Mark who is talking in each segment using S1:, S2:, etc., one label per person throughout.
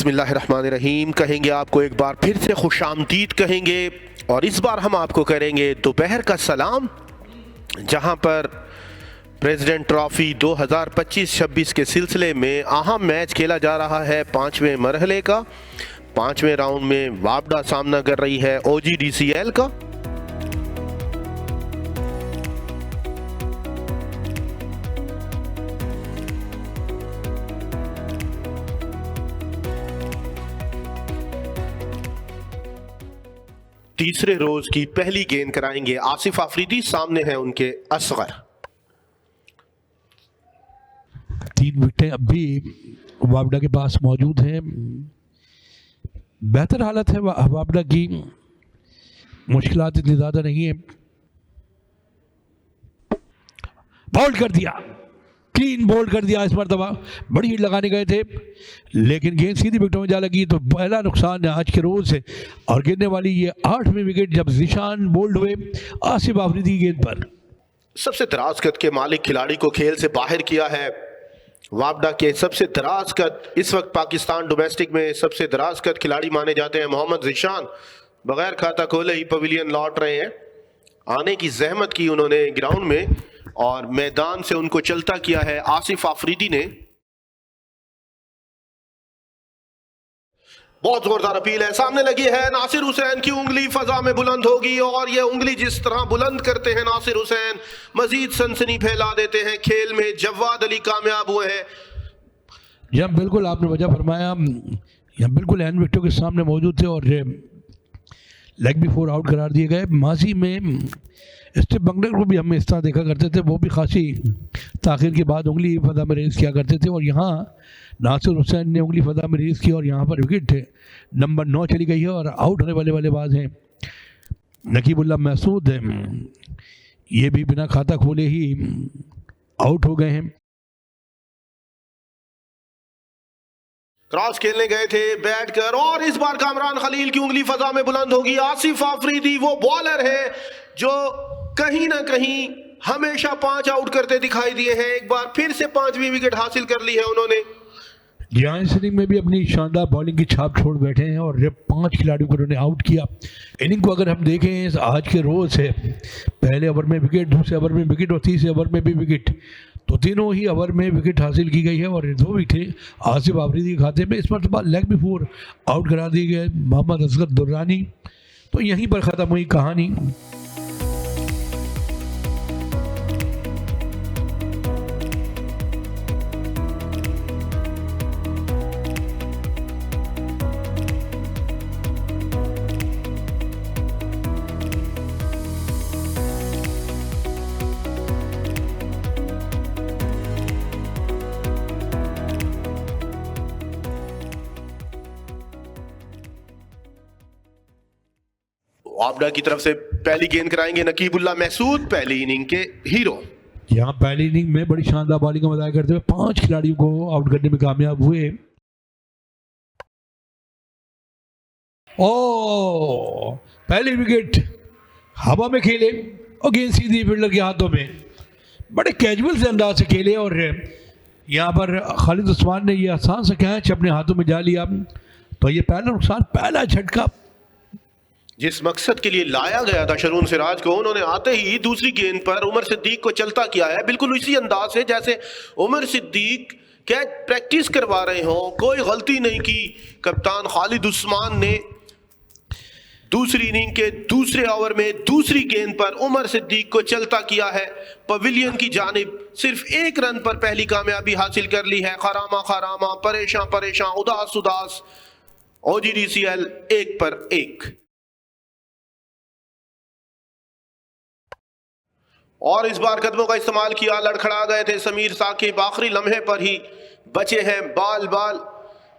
S1: बिस्मिल्लाहिर्रहमानिर्रहीम कहेंगे, आपको एक बार फिर से खुशामदीद कहेंगे और इस बार हम आपको करेंगे दोपहर का सलाम, जहां पर प्रेसिडेंट ट्रॉफी 2025-26 के सिलसिले में अहम मैच खेला जा रहा है। 5वें मरहले का 5वें राउंड में वापडा सामना कर रही है OGDCL का। तीसरे रोज की पहली गेंद कराएंगे आसिफ आफरीदी, सामने है उनके असगर।
S2: 3 विकेटें अब भी वापडा के पास मौजूद हैं। बेहतर हालत है वापडा की, मुश्किलात इतनी ज़्यादा नहीं है। बोल्ड कर दिया, क्लीन बोल्ड कर दिया। इस मरतबा बड़ी हिट लगाने गए थे लेकिन गेंद सीधी विकेटों में जा लगी, तो पहला नुकसान है आज के रोज से। और गिरने वाली ये 8वीं विकेट जब जिशान बोल्ड हुए आसिफ आफरीदी गेंद पर।
S1: सबसे दराज कद के मालिक खिलाड़ी को खेल से बाहर किया है। वापडा के सबसे दराज कद इस वक्त पाकिस्तान डोमेस्टिक में सबसे दराज कद खिलाड़ी माने जाते हैं मोहम्मद जिशान। बगैर खाता खोले ही पवेलियन लौट रहे हैं। आने की जहमत की उन्होंने ग्राउंड में और मैदान से उनको चलता किया है आसिफ आफरीदी ने। बहुत जोरदार अपील है, सामने लगी है। नासिर हुसैन की उंगली फजा में बुलंद होगी और ये उंगली जिस तरह बुलंद करते हैं नासिर हुसैन, मजीद सनसनी फैला देते हैं खेल में। जवाद अली कामयाब हुए हैं।
S2: जब बिल्कुल आपने वजह फरमाया, यह बिल्कुल एन विकेटों के सामने मौजूद थे और लेग भी 4 आउट करार दिए गए। माजी में स्टिप बंगलर को भी हम इस तरह देखा करते थे, वो भी खासी ताखिर के बाद उंगली फजा में रेस किया करते थे। और यहाँ नासिर हुसैन ने उंगली फजा में रेस की और यहाँ पर विकेट नंबर 9 चली गई है और आउट होने वाले बल्लेबाज हैं नकीबुल्लाह महसूद। ये भी बिना खाता खोले ही आउट हो गए हैं।
S1: क्रॉस खेलने गए थे बैट कर और इस बार कामरान खलील की उंगली फजा में बुलंद होगी। आसिफ आफरीदी वो बॉलर है जो कहीं ना कहीं हमेशा 5 आउट करते दिखाई दिए हैं। एक बार फिर से 5वीं विकेट हासिल कर ली है उन्होंने।
S2: इस इनिंग में भी अपनी शानदार बॉलिंग की छाप छोड़ बैठे हैं और जब 5 खिलाड़ियों को उन्होंने आउट किया। इनिंग को अगर हम देखें आज के रोज है, पहले ओवर में विकेट, दूसरे ओवर में विकेट और तीसरे ओवर में भी विकेट, तो तीनों ही ओवर में विकेट हासिल की गई है। और 2 विकेट आसिफ आफरीदी के खाते में। इस मरतबा लेग भी 4 आउट करा दिए गए मोहम्मद असगर दुर्रानी। तो यहीं पर ख़त्म हुई कहानी।
S1: वापडा की तरफ से पहली गेंद कराएंगे नकीबुल्लाह महसूद, पहली इनिंग के हीरो।
S2: यहाँ पहली इनिंग में बड़ी शानदार बॉलिंग का मज़ाक करते हुए 5 खिलाड़ियों को आउट करने में कामयाब हुए। ओ पहली विकेट हवा में खेले और गेंद सीधी फील्डर के हाथों में, बड़े कैजुअल से अंदाज से खेले और यहाँ पर खालिद उस्मान ने ये आसान सा कैच अपने हाथों में जा लिया। तो ये पहला नुकसान, पहला झटका।
S1: जिस मकसद के लिए लाया गया था शरून सिराज को, उन्होंने आते ही दूसरी गेंद पर उमर सिद्दीक को चलता किया है। बिल्कुल उसी अंदाज से जैसे उमर सिद्दीक कैच प्रैक्टिस करवा रहे हो। कोई गलती नहीं की कप्तान खालिद उस्मान ने। दूसरी इनिंग के दूसरे ओवर में दूसरी गेंद पर उमर सिद्दीक को चलता किया है। पवेलियन की जानिब सिर्फ 1 रन पर पहली कामयाबी हासिल कर ली है। खरामा खरामा, परेशान परेशान, उदास उदास, OGDCL 1 पर 1। और इस बार कदमों का इस्तेमाल किया, लड़खड़ा गए थे समीर साकिब, आखिरी लम्हे पर ही बचे हैं। बाल बाल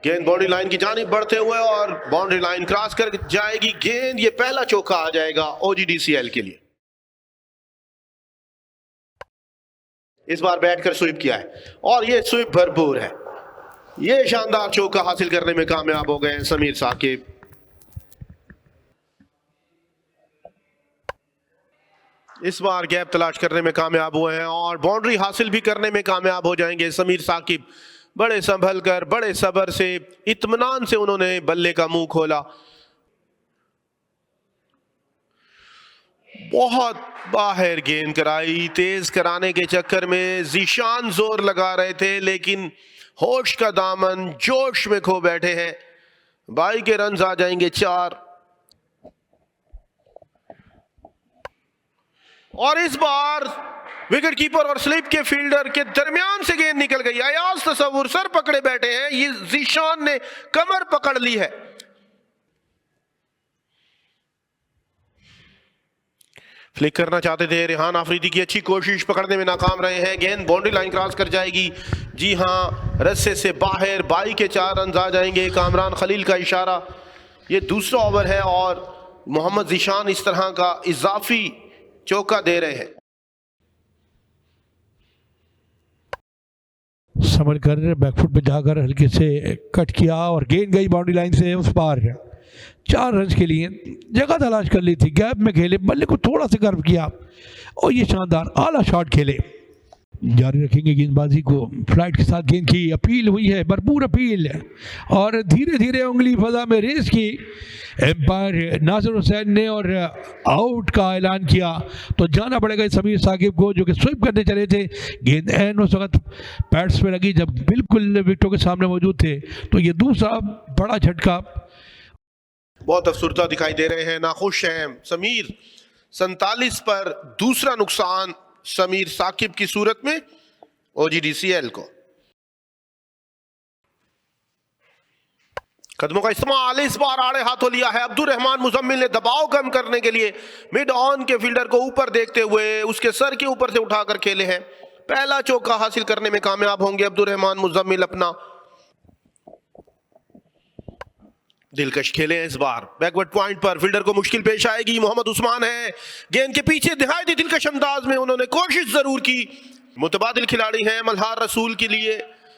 S1: गेंद बाउंड्री लाइन की जानिब बढ़ते हुए और बाउंड्री लाइन क्रॉस कर जाएगी गेंद। ये पहला चौका आ जाएगा OGDCL के लिए। इस बार बैट कर स्वीप किया है और ये स्वीप भरपूर है। ये शानदार चौका हासिल करने में कामयाब हो गए समीर साकिब। इस बार गैप तलाश करने में कामयाब हुए हैं और बाउंड्री हासिल भी करने में कामयाब हो जाएंगे समीर साकिब। बड़े संभल कर, बड़े सब्र से, इत्मीनान से उन्होंने बल्ले का मुंह खोला। बहुत बाहर गेंद कराई, तेज कराने के चक्कर में जीशान जोर लगा रहे थे, लेकिन होश का दामन जोश में खो बैठे हैं। बाई के रन आ जाएंगे 4। और इस बार विकेट कीपर और स्लिप के फील्डर के दरमियान से गेंद निकल गई। अयाज तसव्वुर सर पकड़े बैठे हैं, ये जीशान ने कमर पकड़ ली है। फ्लिक करना चाहते थे, रेहान आफरीदी की अच्छी कोशिश, पकड़ने में नाकाम रहे हैं। गेंद बाउंड्री लाइन क्रॉस कर जाएगी। जी हां, रस्से से बाहर। बाई के 4 रन आ जाएंगे। कामरान खलील का इशारा। ये दूसरा ओवर है और मोहम्मद जीशान इस तरह का इजाफी चौका दे रहे हैं।
S2: संभल कर बैकफुट पे जाकर हल्के से कट किया और गेंद गई बाउंड्री लाइन से उस पार। 4 रन के लिए जगह तलाश कर ली थी, गैप में खेले, बल्ले को थोड़ा सा कर्व किया और ये शानदार आला शॉट खेले। जारी रखेंगे गेंदबाजी को। फ्लाइट के साथ गेंद की अपील हुई है, भरपूर अपील, और धीरे धीरे उंगली फजा में रेस की एम्पायर नासिर हुसैन ने और आउट का ऐलान किया। तो जाना पड़ेगा समीर साकिब को, जो कि स्विप करने चले थे। गेंद एन उस वक्त पैड्स पे लगी जब बिल्कुल विकेटों के सामने मौजूद थे। तो ये दूसरा बड़ा झटका।
S1: बहुत अफसुर्दा दिखाई दे रहे हैं, नाखुश हैं समीर। 47 पर दूसरा नुकसान समीर साकिब की सूरत में OGDCL को। कदमों का इस्तेमाल इस बार आड़े हाथों लिया है अब्दुल रहमान मुजम्मिल ने, दबाव कम करने के लिए मिड ऑन के फील्डर को ऊपर देखते हुए उसके सर के ऊपर से उठाकर खेले हैं। पहला चौका हासिल करने में कामयाब होंगे अब्दुल रहमान मुजम्मिल। अपना दिलकश खेले हैं इस बार। बैकवर्ड पॉइंट पर फील्डर को मुश्किल पेश आएगी। मोहम्मद उस्मान है गेंद के पीछे, निहायत दिलकश अंदाज में उन्होंने कोशिश जरूर की। मुतबादिल खिलाड़ी हैं, मल्हार रसूल के लिए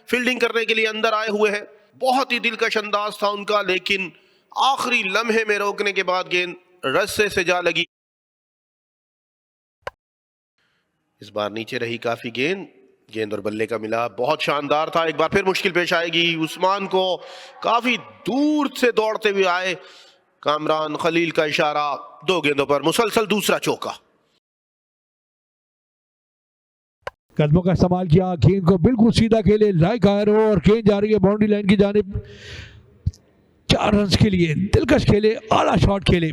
S1: फील्डिंग करने के लिए अंदर आए हुए हैं। बहुत ही दिलकश अंदाज था उनका, लेकिन आखिरी लम्हे में रोकने के बाद गेंद रस्से से जा लगी। इस बार नीचे रही काफी गेंद, गेंद और बल्ले का मिला बहुत शानदार था। एक बार फिर मुश्किल पेश आएगी। उस्मान को काफी दूर से दौड़ते हुए आए कामरान खलील का इशारा। 2 गेंदों पर मुसलसल दूसरा चौका।
S2: कदमों का इस्तेमाल किया, गेंद को बिल्कुल सीधा खेले, लाइक आयरो, और गेंद जा रही है बाउंड्री लाइन की जानिब। 4 रन के लिए दिलकश खेले, आला शॉट खेले।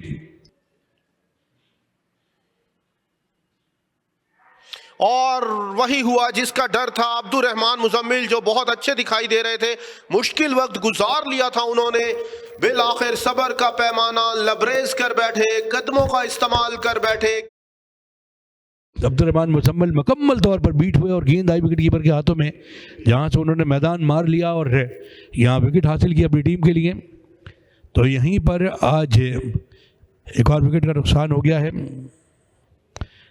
S1: और वही हुआ जिसका डर था। अब्दुल रहमान मुजम्मिल जो बहुत अच्छे दिखाई दे रहे थे, मुश्किल वक्त गुजार लिया था उन्होंने, बिल आखिर सबर का पैमाना लबरेज कर बैठे, कदमों का इस्तेमाल कर बैठे।
S2: अब्दुल रहमान मुजम्मिल मुकम्मल तौर पर बीट हुए और गेंद आई विकेट कीपर के हाथों में, जहां से उन्होंने मैदान मार लिया और यहाँ विकेट हासिल किया अपनी टीम के लिए। तो यहीं पर आज एक और विकेट का नुकसान हो गया है।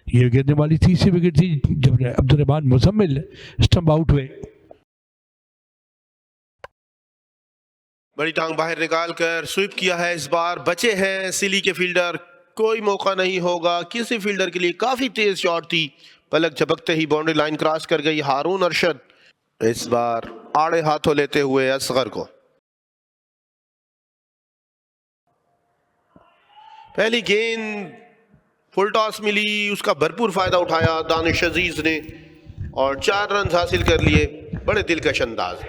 S2: ये गिरने वाली तीसरी विकेट थी जब अब्दुल रहमान मुजम्मिल स्टंप आउट हुए।
S1: बड़ी टांग बाहर निकाल कर स्वीप किया है इस बार। बचे हैं सिली के फील्डर, कोई मौका नहीं होगा किसी फील्डर के लिए। काफी तेज शॉट थी, पलक झपकते ही बाउंड्री लाइन क्रॉस कर गई। हारून अरशद इस बार आड़े हाथों लेते हुए असगर को। पहली गेंद फुल टॉस मिली, उसका भरपूर फायदा उठाया दानिश अजीज ने और 4 रन हासिल कर लिए बड़े दिलकश अंदाज।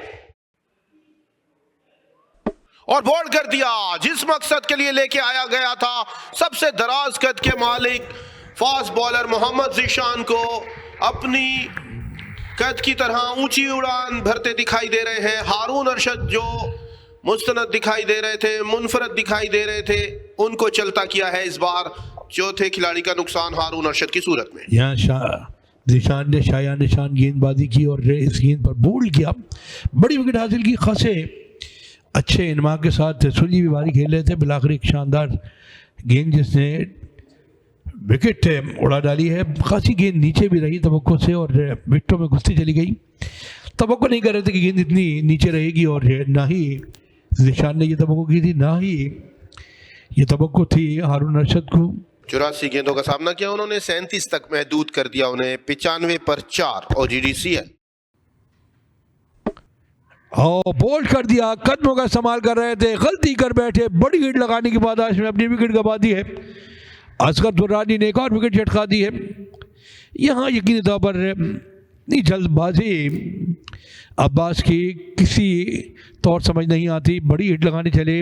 S1: और बोल्ड कर दिया जिस मकसद के लिए लेके आया गया था। सबसे दराज कद के मालिक फास्ट बॉलर मोहम्मद जीशान को अपनी कद की तरह ऊंची उड़ान भरते दिखाई दे रहे हैं। हारून अरशद जो मुस्तनद दिखाई दे रहे थे, मुनफरद दिखाई दे रहे थे, उनको चलता किया है इस बार। चौथे खिलाड़ी का नुकसान हारून अरशद की सूरत में।
S2: यहाँ जीशान ने शाया निशान गेंदबाजी की और इस गेंद पर बोल्ड किया, बड़ी विकेट हासिल की। खासे अच्छे इनमा के साथ सुलझी भी बारी खेल रहे थे। बिलाखिर एक शानदार गेंद जिसने विकेट उड़ा डाली है। खासी गेंद नीचे भी रही तवक्को से और विकेटों में घुसती चली गई। तवक्को नहीं कर रहे थे कि गेंद इतनी नीचे रहेगी और ना ही जीशान ने ये तवक्को की थी, ना ही ये तवक्को थी हारून अरशद को।
S1: 84 गेंदों का सामना किया उन्होंने, 37 तक महदूद कर दिया उन्हें। 95 पर 4 OGDCL।
S2: और बोल्ड कर दिया, कदमों का इस्तेमाल कर रहे थे, गलती कर बैठे, बड़ी हिट लगाने के बाद आज में अपनी विकेट गंवा दी है। असगर दुर्रानी ने एक और विकेट झटका दी है। यहाँ यकीनी तौर पर नहीं जल्दबाजी अब्बास की किसी तौर समझ नहीं आती, बड़ी हिट लगाने चले,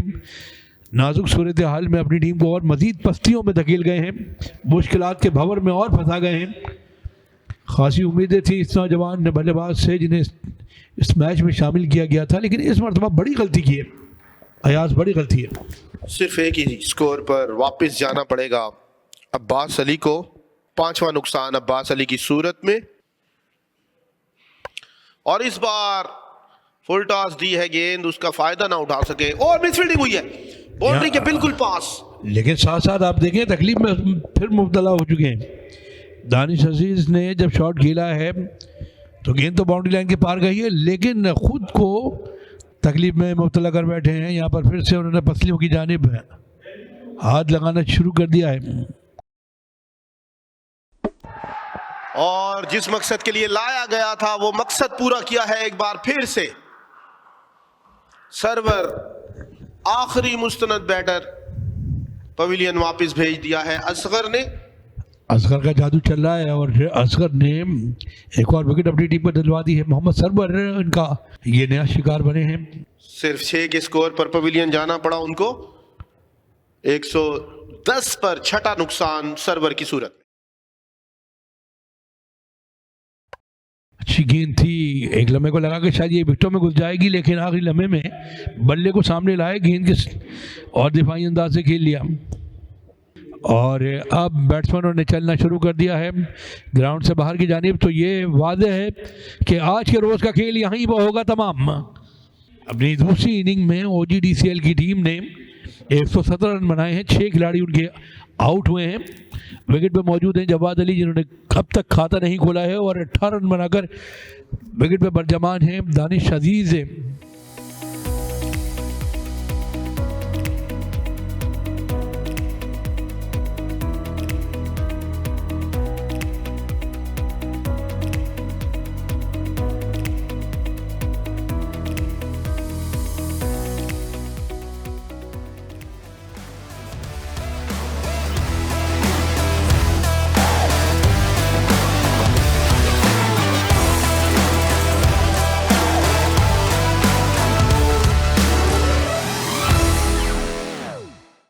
S2: नाजुक सूरत हाल में अपनी टीम को और मज़ीद पस्तियों में धकेल गए हैं, मुश्किलात के भंवर में और फंसा गए हैं। खासी उम्मीदें थी इस नौजवान बल्लेबाज से जिन्हें इस मैच में शामिल किया गया था, लेकिन इस मरतबा बड़ी गलती की है अयाज, बड़ी गलती है।
S1: सिर्फ एक ही स्कोर पर वापस जाना पड़ेगा अब्बास अली को। 5वां नुकसान अब्बास अली की सूरत में, और इस बार फुल टॉस दी है गेंद, उसका फायदा ना उठा सके और मिसफील्डिंग हुई है, बाउंड्री के बिल्कुल पास।
S2: लेकिन साथ साथ आप देखें तकलीफ में फिर मुब्तला हो चुके हैं। दानिश अजीज ने जब शॉट खेला है तो गेंद तो बाउंड्री लाइन के पार गई है, लेकिन खुद को तकलीफ में मुब्तला कर बैठे हैं। यहाँ पर फिर से उन्होंने पसलियों की जानिब हाथ लगाना शुरू कर दिया है,
S1: और जिस मकसद के लिए लाया गया था वो मकसद पूरा किया है एक बार फिर से। सर्वर आखिरी मुस्तनद बैटर पवेलियन वापस भेज दिया है असगर ने।
S2: असगर का जादू चल रहा है और असगर ने एक और विकेट अपनी टीम पर दिलवा दी है। मोहम्मद सरवर इनका ये नया शिकार बने हैं।
S1: सिर्फ 6 के स्कोर पर पवेलियन जाना पड़ा उनको। 110 पर छठा नुकसान सर्वर की सूरत में।
S2: अच्छी गेंद थी, एक लम्हे को लगा के शायद ये विकेटों में घुस जाएगी, लेकिन आखिरी लम्हे में बल्ले को सामने लाए, गेंद के और दिफाई अंदाज से खेल लिया। और अब बैट्समैनों ने चलना शुरू कर दिया है ग्राउंड से बाहर की जानिब। तो ये वादे है कि आज के रोज़ का खेल यहीं पर होगा तमाम। अपनी दूसरी इनिंग में OGDCL की टीम ने 117 रन बनाए हैं, 6 खिलाड़ी उनके आउट हुए हैं। विकेट पे मौजूद हैं जवाद अली जिन्होंने अब तक खाता नहीं खोला है और 18 रन बनाकर विकेट पे बरजमान हैं। दानिश अजीज